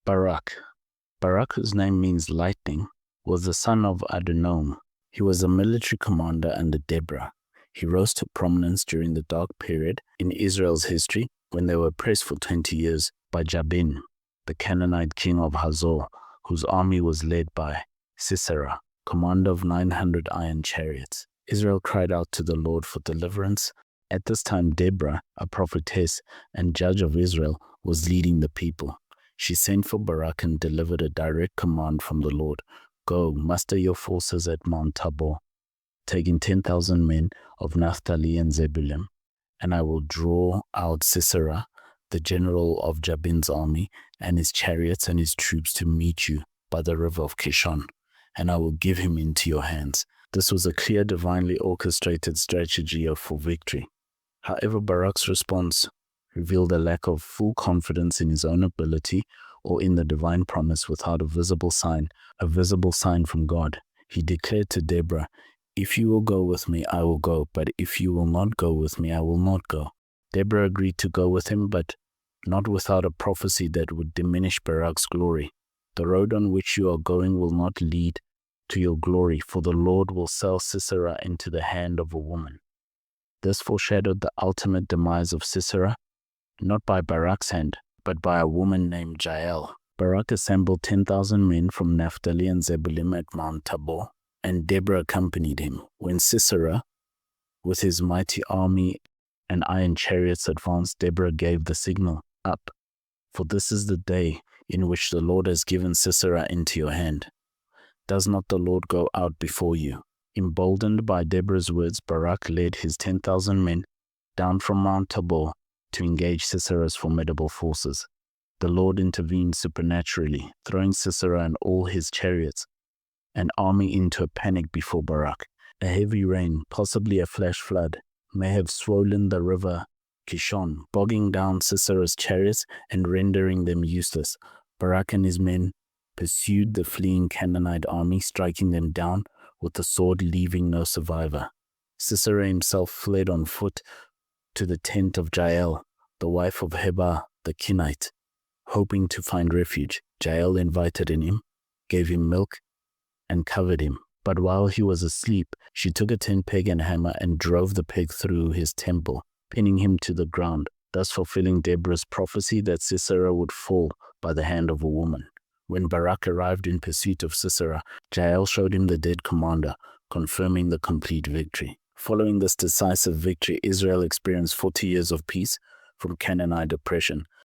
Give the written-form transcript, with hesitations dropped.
Barak. Barak, whose name means lightning, was the son of Adonam. He was a military commander under Deborah. He rose to prominence during the dark period in Israel's history when they were oppressed for 20 years by Jabin, the Canaanite king of Hazor, whose army was led by Sisera, commander of 900 iron chariots. Israel cried out to the Lord for deliverance. At this time, Deborah, a prophetess and judge of Israel, was leading the people. She sent for Barak and delivered a direct command from the Lord. Go, muster your forces at Mount Tabor, taking 10,000 men of Naphtali and Zebulun, and I will draw out Sisera, the general of Jabin's army, and his chariots and his troops to meet you by the river of Kishon, and I will give him into your hands. This was a clear, divinely orchestrated strategy for victory. However, Barak's response revealed a lack of full confidence in his own ability or in the divine promise without a visible sign from God. He declared to Deborah, "If you will go with me, I will go, but if you will not go with me, I will not go." Deborah agreed to go with him, but not without a prophecy that would diminish Barak's glory. The road on which you are going will not lead to your glory, for the Lord will sell Sisera into the hand of a woman. This foreshadowed the ultimate demise of Sisera, not by Barak's hand, but by a woman named Jael. Barak assembled 10,000 men from Naphtali and Zebulun at Mount Tabor, and Deborah accompanied him. When Sisera, with his mighty army and iron chariots, advanced, Deborah gave the signal, "Up, for this is the day in which the Lord has given Sisera into your hand. Does not the Lord go out before you?" Emboldened by Deborah's words, Barak led his 10,000 men down from Mount Tabor to engage Sisera's formidable forces. The Lord intervened supernaturally, throwing Sisera and all his chariots and army into a panic before Barak. A heavy rain, possibly a flash flood, may have swollen the river Kishon, bogging down Sisera's chariots and rendering them useless. Barak and his men pursued the fleeing Canaanite army, striking them down with the sword, leaving no survivor. Sisera himself fled on foot to the tent of Jael, the wife of Heber the Kenite, hoping to find refuge. Jael invited him, gave him milk, and covered him. But while he was asleep, she took a tent peg and hammer and drove the peg through his temple, pinning him to the ground, thus fulfilling Deborah's prophecy that Sisera would fall by the hand of a woman. When Barak arrived in pursuit of Sisera, Jael showed him the dead commander, confirming the complete victory. Following this decisive victory, Israel experienced 40 years of peace from Canaanite oppression.